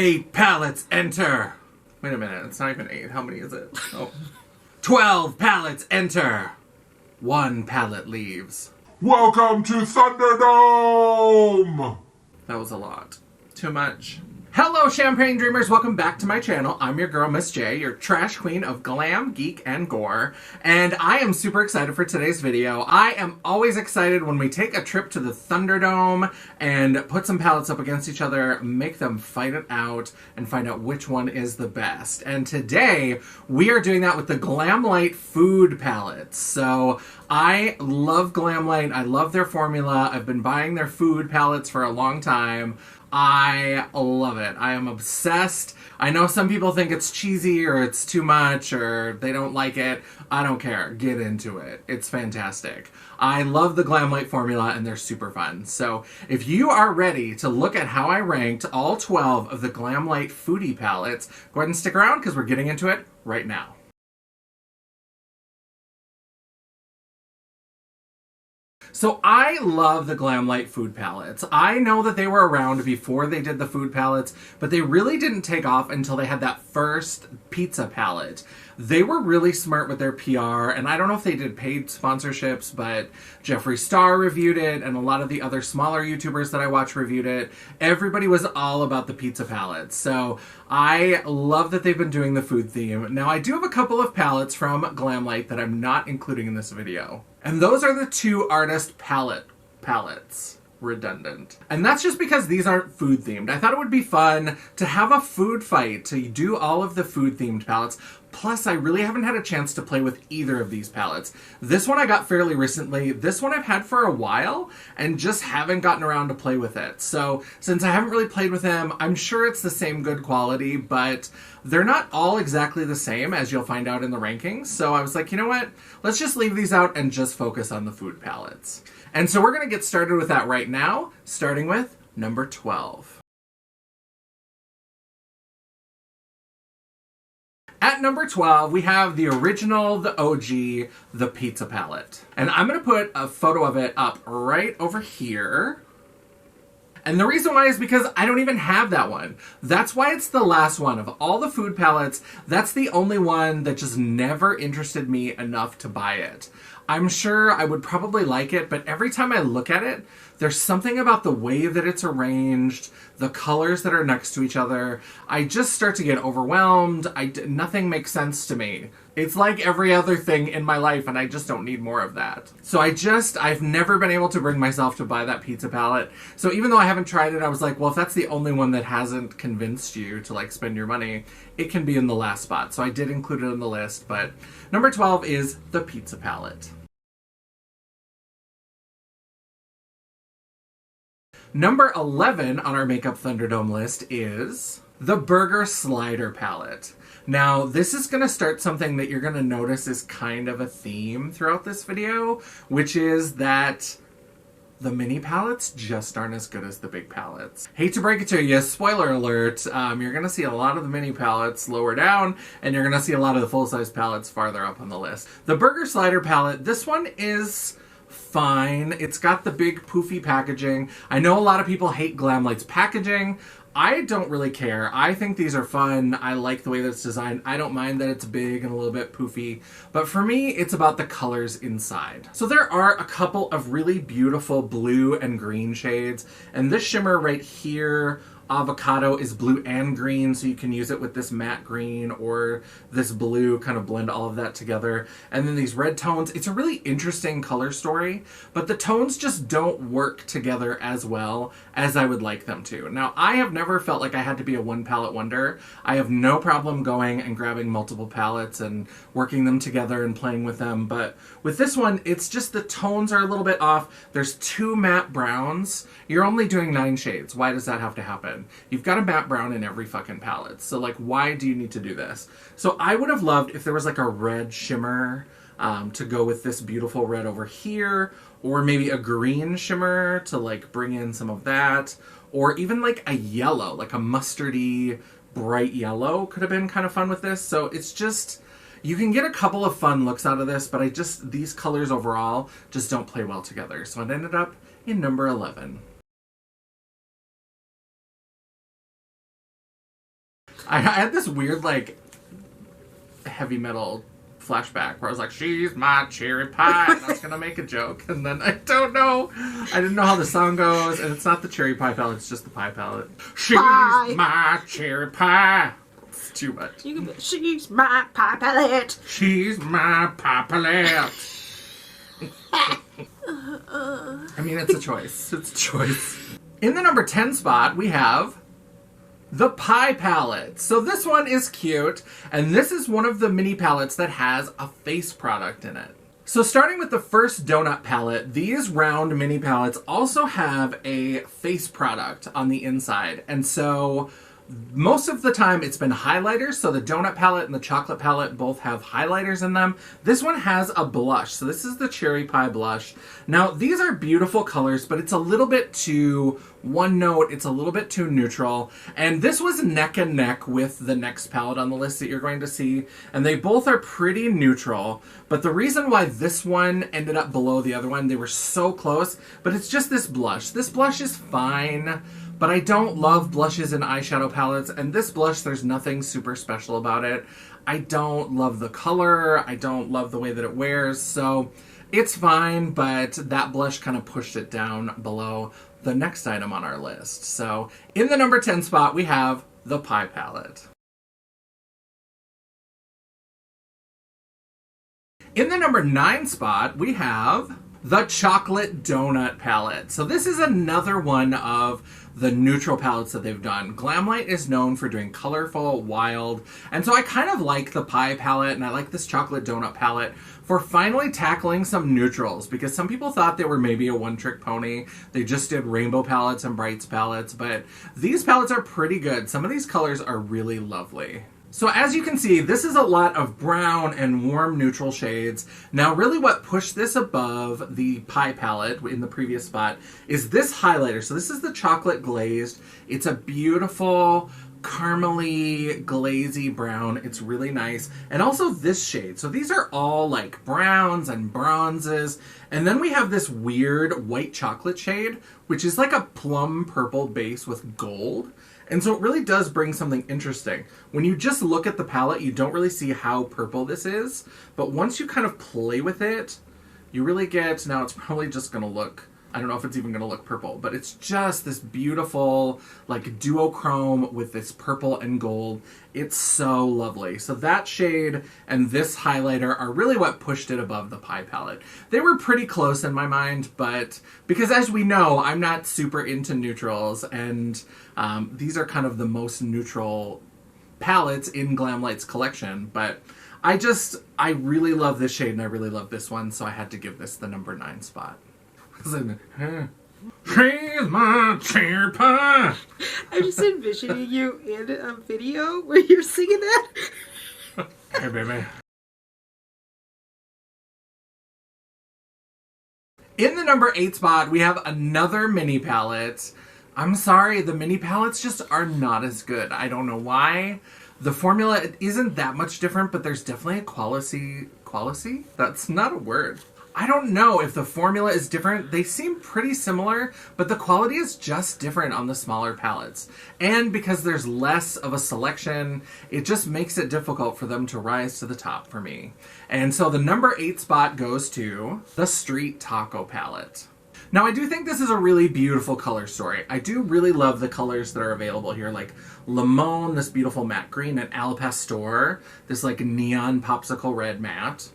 8 pallets enter. Wait a minute, it's not even 8. How many is it? Oh. 12 pallets enter. 1 pallet leaves. Welcome to Thunderdome! That was a lot. Too much. Hello, Champagne Dreamers! Welcome back to my channel. I'm your girl, Miss Jaye, your trash queen of glam, geek, and gore. And I am super excited for today's video. I am always excited when we take a trip to the Thunderdome and put some palettes up against each other, make them fight it out, and find out which one is the best. And today, we are doing that with the Glamlite Food palettes. So, I love Glamlite. I love their formula. I've been buying their food palettes for a long time. I love it. I am obsessed. I know some people think it's cheesy or it's too much or they don't like it. I don't care. Get into it. It's fantastic. I love the Glamlite formula and they're super fun. So if you are ready to look at how I ranked all 12 of the Glamlite Foodie palettes, go ahead and stick around because we're getting into it right now. So I love the Glamlite food palettes. I know that they were around before they did the food palettes, but they really didn't take off until they had that first pizza palette. They were really smart with their PR, and I don't know if they did paid sponsorships, but Jeffree Star reviewed it, and a lot of the other smaller YouTubers that I watch reviewed it. Everybody was all about the pizza palettes. So I love that they've been doing the food theme. Now I do have a couple of palettes from Glamlite that I'm not including in this video. And those are the 2 artist palettes. Redundant. And that's just because these aren't food themed. I thought it would be fun to have a food fight, to do all of the food themed palettes. Plus, I really haven't had a chance to play with either of these palettes. This one I got fairly recently. This one I've had for a while and just haven't gotten around to play with it. So, since I haven't really played with them, I'm sure it's the same good quality, but they're not all exactly the same, as you'll find out in the rankings. So I was like, you know what? Let's just leave these out and just focus on the food palettes. And so we're going to get started with that right now, starting with number 12. At number 12, we have the original, the OG, the pizza palette. And I'm going to put a photo of it up right over here. And the reason why is because I don't even have that one. That's why it's the last one. Of all the food palettes, that's the only one that just never interested me enough to buy it. I'm sure I would probably like it, but every time I look at it, there's something about the way that it's arranged, the colors that are next to each other. I just start to get overwhelmed. Nothing makes sense to me. It's like every other thing in my life, and I just don't need more of that. So I've never been able to bring myself to buy that pizza palette. So even though I haven't tried it, I was like, well, if that's the only one that hasn't convinced you to like spend your money, it can be in the last spot. So I did include it in the list, but number 12 is the pizza palette. Number 11 on our Makeup Thunderdome list is the Burger Slider palette. Now, this is going to start something that you're going to notice is kind of a theme throughout this video, which is that the mini palettes just aren't as good as the big palettes. Hate to break it to you, spoiler alert, you're going to see a lot of the mini palettes lower down, and you're going to see a lot of the full-size palettes farther up on the list. The Burger Slider palette, this one is fine. It's got the big poofy packaging. I know a lot of people hate Glamlite's packaging. I don't really care. I think these are fun. I like the way that it's designed. I don't mind that it's big and a little bit poofy. But for me, it's about the colors inside. So there are a couple of really beautiful blue and green shades. And this shimmer right here, avocado, is blue and green, so you can use it with this matte green or this blue, kind of blend all of that together. And then these red tones, it's a really interesting color story, but the tones just don't work together as well as I would like them to. Now, I have never felt like I had to be a one palette wonder. I have no problem going and grabbing multiple palettes and working them together and playing with them, but with this one, it's just the tones are a little bit off. There's 2 matte browns. You're only doing 9 shades. Why does that have to happen? You've got a matte brown in every fucking palette. So like, why do you need to do this? So I would have loved if there was like a red shimmer to go with this beautiful red over here, or maybe a green shimmer to like bring in some of that, or even like a yellow, like a mustardy bright yellow could have been kind of fun with this. So it's just, you can get a couple of fun looks out of this, but these colors overall just don't play well together. So it ended up in number 11. I had this weird, like, heavy metal flashback where I was like, she's my cherry pie, and I was gonna make a joke, and then I don't know. I didn't know how the song goes, and it's not the cherry pie palette, it's just the pie palette. She's my cherry pie. It's too much. You can be, she's my pie palette. She's my pie palette. I mean, it's a choice. It's a choice. In the number 10 spot, we have the pie palette. So this one is cute, and this is one of the mini palettes that has a face product in it. So starting with the first donut palette, these round mini palettes also have a face product on the inside. And so most of the time it's been highlighters, so the donut palette and the chocolate palette both have highlighters in them. This one has a blush, so this is the cherry pie blush. Now these are beautiful colors, but it's a little bit too one note, it's a little bit too neutral, and this was neck and neck with the next palette on the list that you're going to see, and they both are pretty neutral. But the reason why this one ended up below the other one, they were so close, but it's just this blush. This blush is fine, but I don't love blushes in eyeshadow palettes, and this blush, there's nothing super special about it. I don't love the color, I don't love the way that it wears, so it's fine, but that blush kind of pushed it down below the next item on our list. So in the number 10 spot, we have the pie palette. In the number 9 spot, we have the chocolate donut palette. So this is another one of the neutral palettes that they've done. Glamlite is known for doing colorful, wild, and so I kind of like the pie palette, and I like this chocolate donut palette for finally tackling some neutrals, because some people thought they were maybe a one-trick pony. They just did rainbow palettes and brights palettes, but these palettes are pretty good. Some of these colors are really lovely. So as you can see, this is a lot of brown and warm neutral shades. Now really what pushed this above the pie palette in the previous spot is this highlighter. So this is the chocolate glazed. It's a beautiful caramely, glazy brown. It's really nice. And also this shade. So these are all like browns and bronzes. And then we have this weird white chocolate shade, which is like a plum purple base with gold. And so it really does bring something interesting. When you just look at the palette, you don't really see how purple this is. But once you kind of play with it, you really get, now it's probably just going to look, I don't know if it's even going to look purple, but it's just this beautiful, like, duochrome with this purple and gold. It's so lovely. So that shade and this highlighter are really what pushed it above the pie palette. They were pretty close in my mind, but because as we know, I'm not super into neutrals, and these are kind of the most neutral palettes in Glamlite's collection, but I really love this shade and I really love this one, so I had to give this the number 9 spot. She's my cherry pie. I'm just envisioning you in a video where you're singing that. Hey, baby. In the number 8 spot, we have another mini palette. I'm sorry, the mini palettes just are not as good. I don't know why. The formula isn't that much different, but there's definitely a quality. That's not a word. I don't know if the formula is different. They seem pretty similar, but the quality is just different on the smaller palettes. And because there's less of a selection, it just makes it difficult for them to rise to the top for me. And so the number 8 spot goes to the Street Taco palette. Now, I do think this is a really beautiful color story. I do really love the colors that are available here, like Limon, this beautiful matte green, and Al Pastor, this like neon popsicle red matte.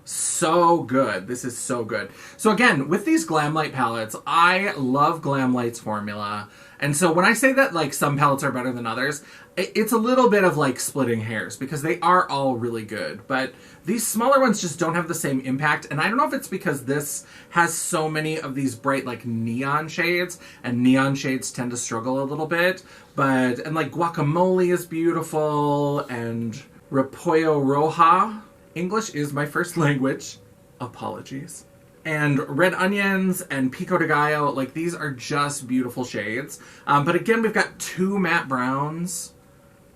So good. This is so good. So again, with these Glamlite palettes, I love Glamlite's formula. And so when I say that like some palettes are better than others, it's a little bit of like splitting hairs because they are all really good. But these smaller ones just don't have the same impact. And I don't know if it's because this has so many of these bright like neon shades, and neon shades tend to struggle a little bit. And like Guacamole is beautiful, and Repollo Roja. English is my first language. Apologies. And Red Onions and Pico de Gallo, like these are just beautiful shades. But again, we've got 2 matte browns.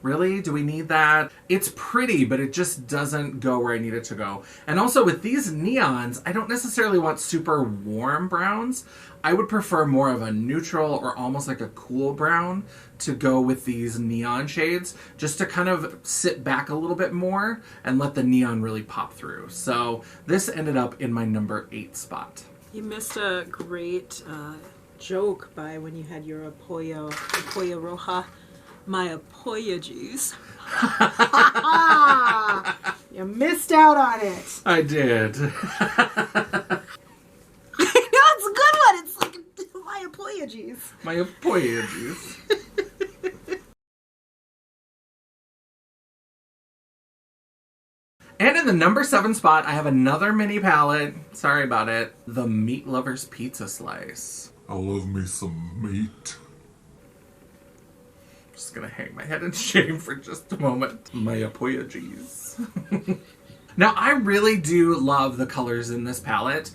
Really? Do we need that? It's pretty, but it just doesn't go where I need it to go. And also with these neons, I don't necessarily want super warm browns. I would prefer more of a neutral or almost like a cool brown to go with these neon shades, just to kind of sit back a little bit more and let the neon really pop through. So this ended up in my number 8 spot. You missed a great joke by when you had your Apoyo Roja. My apologies. You missed out on it. I did. No, it's a good one. It's like my apologies. My apologies. And in the number 7 spot, I have another mini palette. Sorry about it. The Meat Lover's Pizza Slice. I love me some meat. Just gonna hang my head in shame for just a moment. My apologies. Now, I really do love the colors in this palette.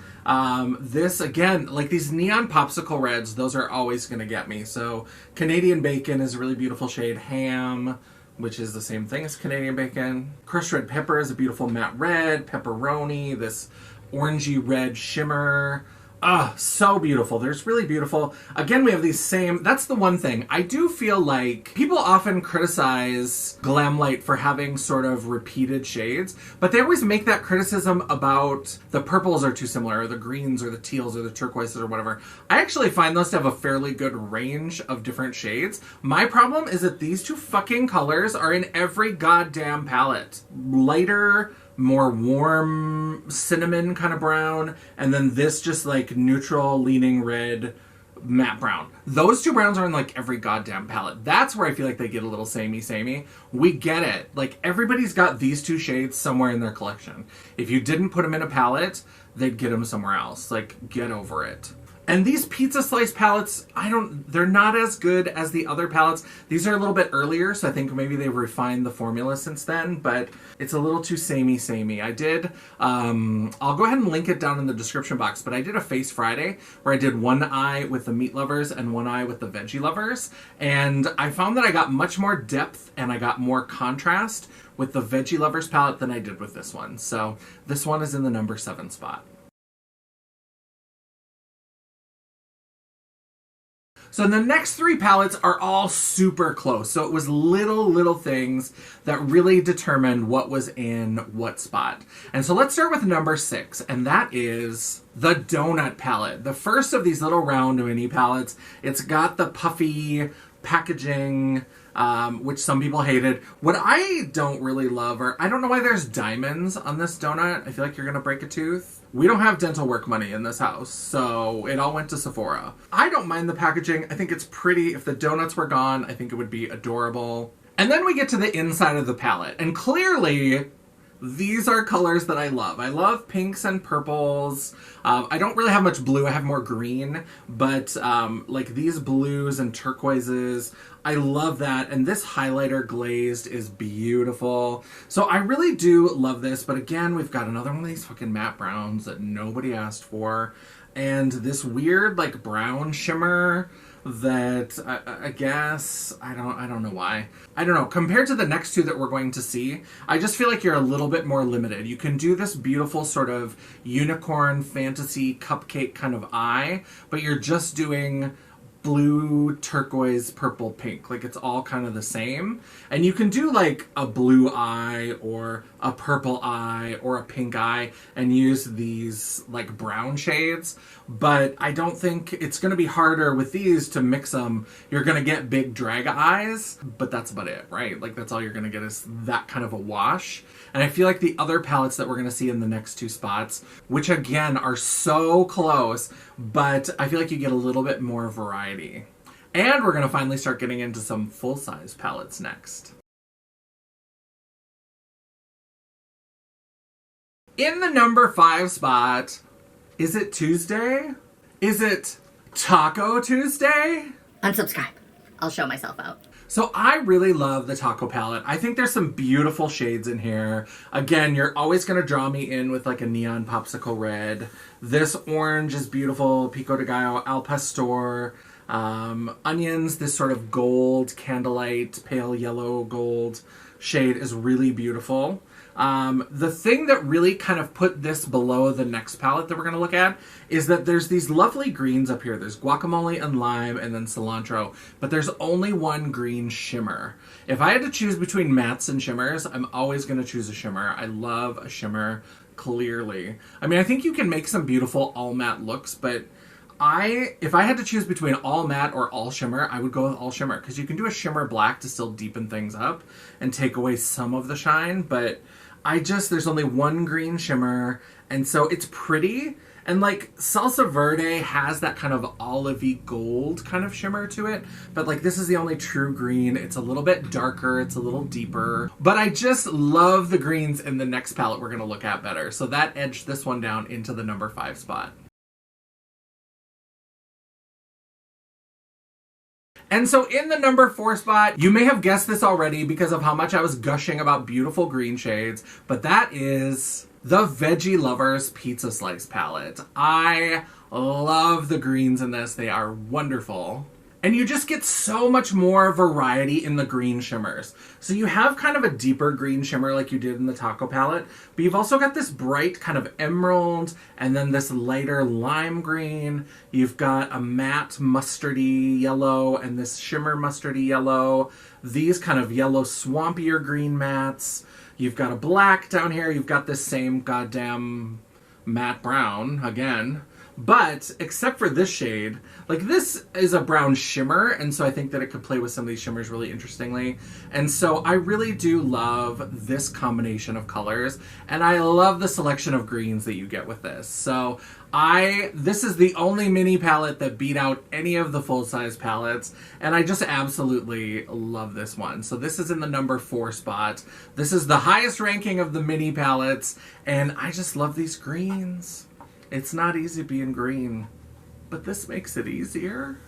This, again, like these neon popsicle reds, those are always gonna get me. So, Canadian Bacon is a really beautiful shade. Ham, which is the same thing as Canadian Bacon. Crushed red pepper is a beautiful matte red. Pepperoni, this orangey red shimmer. Ah, so beautiful. There's really beautiful. Again, we have these same... That's the one thing. I do feel like people often criticize Glamlite for having sort of repeated shades, but they always make that criticism about the purples are too similar, or the greens, or the teals, or the turquoises, or whatever. I actually find those to have a fairly good range of different shades. My problem is that these two fucking colors are in every goddamn palette. Lighter, more warm cinnamon kind of brown, and then this just like neutral leaning red matte brown. Those two browns are in like every goddamn palette. That's where I feel like they get a little samey. We get it. Like everybody's got these two shades somewhere in their collection. If you didn't put them in a palette, they'd get them somewhere else. Like, get over it. And these pizza slice palettes, they're not as good as the other palettes. These are a little bit earlier, so I think maybe they've refined the formula since then, but it's a little too samey. I did, I'll go ahead and link it down in the description box, but I did a Face Friday where I did one eye with the meat lovers and one eye with the veggie lovers, and I found that I got much more depth and I got more contrast with the veggie lovers palette than I did with this one. So this one is in the number 7 spot. So the next 3 palettes are all super close. So it was little things that really determined what was in what spot. And so let's start with number 6, and that is the Donut palette. The first of these little round mini palettes. It's got the puffy packaging, which some people hated. What I don't really love are, I don't know why there's diamonds on this donut. I feel like you're gonna break a tooth. We don't have dental work money in this house, so it all went to Sephora. I don't mind the packaging. I think it's pretty. If the donuts were gone, I think it would be adorable. And then we get to the inside of the palette, and clearly these are colors that I love. I love pinks and purples. I don't really have much blue. I have more green, but like these blues and turquoises, I love that. And this highlighter glazed is beautiful. So I really do love this. But again, we've got another one of these fucking matte browns that nobody asked for. And this weird like brown shimmer that I guess I don't know why. I don't know. Compared to the next 2 that we're going to see, I just feel like you're a little bit more limited. You can do this beautiful sort of unicorn fantasy cupcake kind of eye, but you're just doing blue, turquoise, purple, pink. Like it's all kind of the same. And you can do like a blue eye or a purple eye or a pink eye and use these like brown shades. But I don't think it's going to be harder with these to mix them. You're going to get big drag eyes, but that's about it, right? Like that's all you're going to get is that kind of a wash. And I feel like the other palettes that we're going to see in the next 2 spots, which again are so close, but I feel like you get a little bit more variety. And we're going to finally start getting into some full-size palettes next. In the number 5 spot, is it Tuesday? Is it Taco Tuesday? Unsubscribe. I'll show myself out. So I really love the Taco palette. I think there's some beautiful shades in here. Again, you're always going to draw me in with like a neon popsicle red. This orange is beautiful. Pico de Gallo, Al Pastor. Onions, this sort of gold, candlelight, pale yellow gold shade is really beautiful. The thing that really kind of put this below the next palette that we're going to look at is that there's these lovely greens up here. There's guacamole and lime and then cilantro, but there's only one green shimmer. If I had to choose between mattes and shimmers, I'm always going to choose a shimmer. I love a shimmer, clearly. I mean, I think you can make some beautiful all matte looks, but if I had to choose between all matte or all shimmer, I would go with all shimmer, because you can do a shimmer black to still deepen things up and take away some of the shine, but there's only one green shimmer, and so it's pretty, and like Salsa Verde has that kind of olivey gold kind of shimmer to it, but like this is the only true green. It's a little bit darker, it's a little deeper, but I just love the greens in the next palette we're going to look at better, so that edged this one down into the number 5 spot. And so in the number 4 spot, you may have guessed this already because of how much I was gushing about beautiful green shades, but that is the Veggie Lovers Pizza Slice palette. I love the greens in this. They are wonderful. And you just get so much more variety in the green shimmers. So you have kind of a deeper green shimmer like you did in the Taco palette, but you've also got this bright kind of emerald and then this lighter lime green. You've got a matte mustardy yellow and this shimmer mustardy yellow. These kind of yellow swampier green mattes. You've got a black down here. You've got this same goddamn matte brown again. But, except for this shade, like this is a brown shimmer, and so I think that it could play with some of these shimmers really interestingly. And so I really do love this combination of colors, and I love the selection of greens that you get with this. So this is the only mini palette that beat out any of the full-size palettes, and I just absolutely love this one. So this is in the number 4 spot. This is the highest ranking of the mini palettes, and I just love these greens. It's not easy being green, but this makes it easier.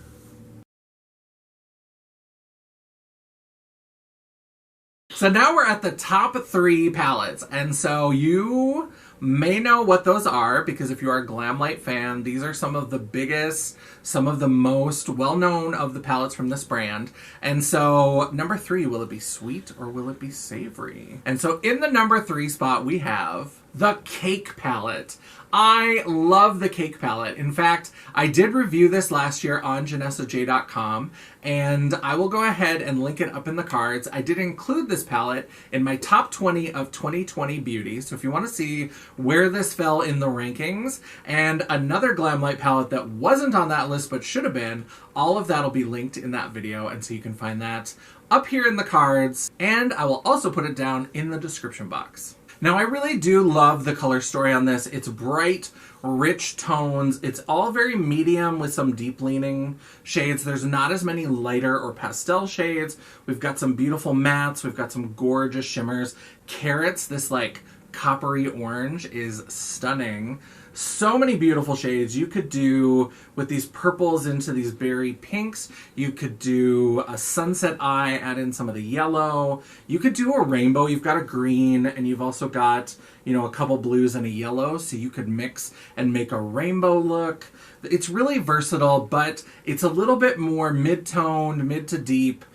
So now we're at the top 3 palettes, and so you may know what those are, because if you are a Glamlite fan, these are some of the biggest, some of the most well-known of the palettes from this brand. And so number 3, will it be sweet or will it be savory? And so in the number 3 spot, we have the Cake palette. I love the Cake palette. In fact, I did review this last year on janessaj.com, and I will go ahead and link it up in the cards. I did include this palette in my top 20 of 2020 beauty, so if you want to see where this fell in the rankings, and another Glamlite palette that wasn't on that list but should have been, all of that will be linked in that video, and so you can find that up here in the cards, and I will also put it down in the description box. Now, I really do love the color story on this. It's bright, rich tones. It's all very medium with some deep leaning shades. There's not as many lighter or pastel shades. We've got some beautiful mattes. We've got some gorgeous shimmers. Carrots, this like coppery orange, is stunning. So many beautiful shades. You could do with these purples into these berry pinks. You could do a sunset eye, add in some of the yellow. You could do a rainbow. You've got a green, and you've also got, you know, a couple blues and a yellow, so you could mix and make a rainbow look. It's really versatile, but it's a little bit more mid-toned, mid to deep,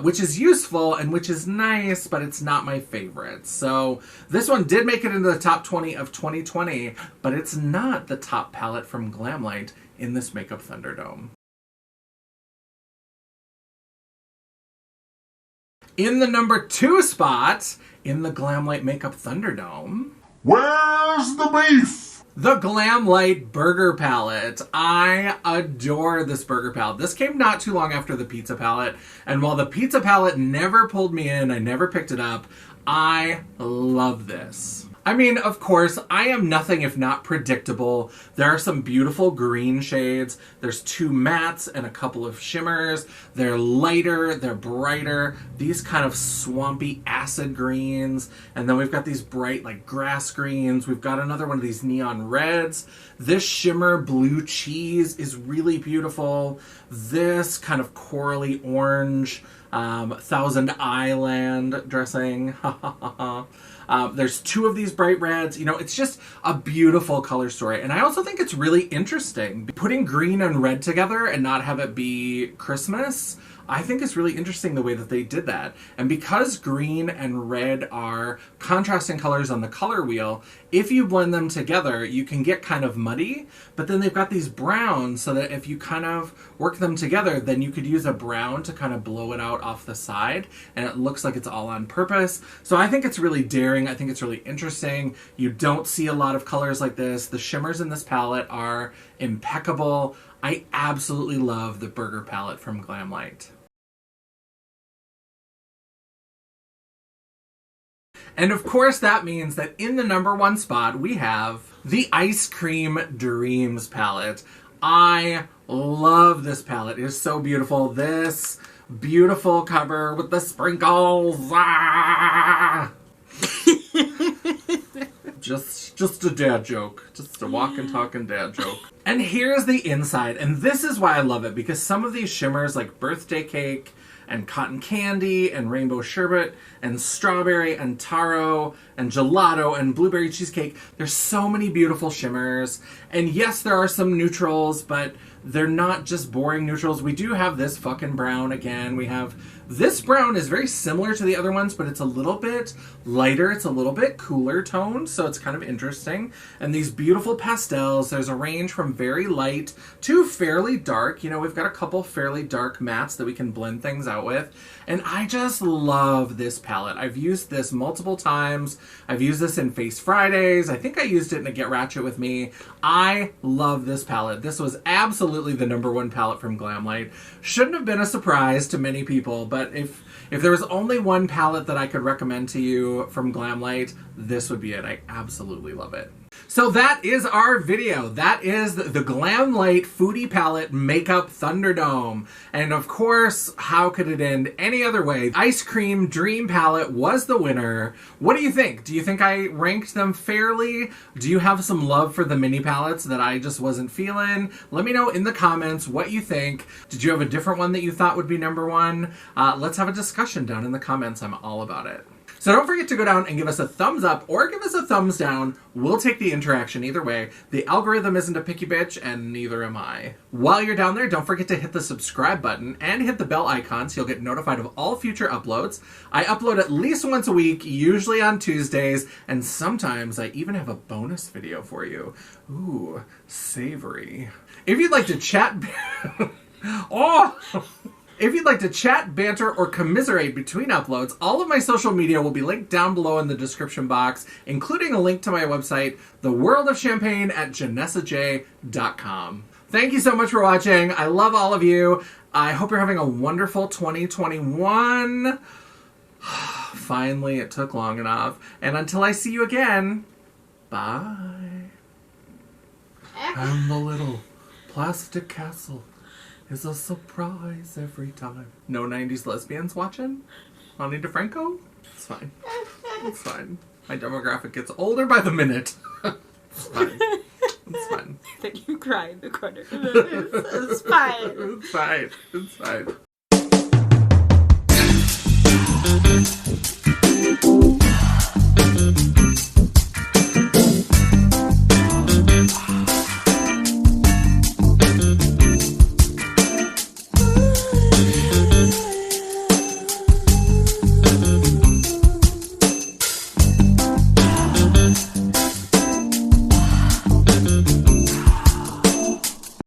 which is useful and which is nice, but it's not my favorite. So this one did make it into the top 20 of 2020, but it's not the top palette from Glamlite in this Makeup Thunderdome. In the number 2 spot, in the Glamlite Makeup Thunderdome, Where's the beef? the Glamlite Burger Palette. I adore this burger palette. This came not too long after the pizza palette, and while the pizza palette never pulled me in, I never picked it up, I love this. I mean, of course, I am nothing if not predictable. There are some beautiful green shades. There's 2 mattes and a couple of shimmers. They're lighter, they're brighter. These kind of swampy acid greens. And then we've got these bright like grass greens. We've got another one of these neon reds. This shimmer blue cheese is really beautiful. This kind of corally orange Thousand Island dressing. There's 2 of these bright reds. You know, it's just a beautiful color story. And I also think it's really interesting. Putting green and red together and not have it be Christmas, I think it's really interesting the way that they did that. And because green and red are contrasting colors on the color wheel, if you blend them together, you can get kind of muddy, but then they've got these browns so that if you kind of work them together, then you could use a brown to kind of blow it out off the side, and it looks like it's all on purpose. So I think it's really daring. I think it's really interesting. You don't see a lot of colors like this. The shimmers in this palette are impeccable. I absolutely love the Burger palette from Glamlite. And of course that means that in the number 1 spot we have the Ice Cream Dreams palette. I love this palette. It is so beautiful. This beautiful cover with the sprinkles. Ah! Just a dad joke. Just a walking, talking dad joke. And here's the inside. And this is why I love it, because some of these shimmers like Birthday Cake and Cotton Candy and Rainbow Sherbet and Strawberry and Taro and Gelato and Blueberry Cheesecake. There's so many beautiful shimmers. And yes, there are some neutrals, but they're not just boring neutrals. We do have this fucking brown again. We have this brown is very similar to the other ones, but it's a little bit lighter. It's a little bit cooler toned, so it's kind of interesting. And these beautiful pastels, there's a range from very light to fairly dark. You know, we've got a couple fairly dark mattes that we can blend things out with. And I just love this palette. I've used this multiple times. I've used this in Face Fridays. I think I used it in a Get Ratchet With Me. I love this palette. This was absolutely the number 1 palette from Glamlite. Shouldn't have been a surprise to many people, but if there was only one palette that I could recommend to you from Glamlite, this would be it. I absolutely love it. So that is our video. That is the Glamlite Foodie Palette Makeup Thunderdome. And of course, how could it end any other way? Ice Cream Dream Palette was the winner. What do you think? Do you think I ranked them fairly? Do you have some love for the mini palettes that I just wasn't feeling? Let me know in the comments what you think. Did you have a different one that you thought would be number 1? Let's have a discussion down in the comments. I'm all about it. So don't forget to go down and give us a thumbs up or give us a thumbs down. We'll take the interaction either way. The algorithm isn't a picky bitch, and neither am I. While you're down there, don't forget to hit the subscribe button and hit the bell icon so you'll get notified of all future uploads. I upload at least once a week, usually on Tuesdays, and sometimes I even have a bonus video for you. Ooh, savory. If you'd like to chat... oh! If you'd like to chat, banter, or commiserate between uploads, all of my social media will be linked down below in the description box, including a link to my website, The World of Champagne at janessaj.com. Thank you so much for watching. I love all of you. I hope you're having a wonderful 2021. Finally, it took long enough. And until I see you again, bye. And the little plastic castle is a surprise every time. No 90s lesbians watching? Ani DeFranco? It's fine. It's fine. My demographic gets older by the minute. It's fine. It's fine. Then you cry in the corner. It's fine. It's fine. It's fine.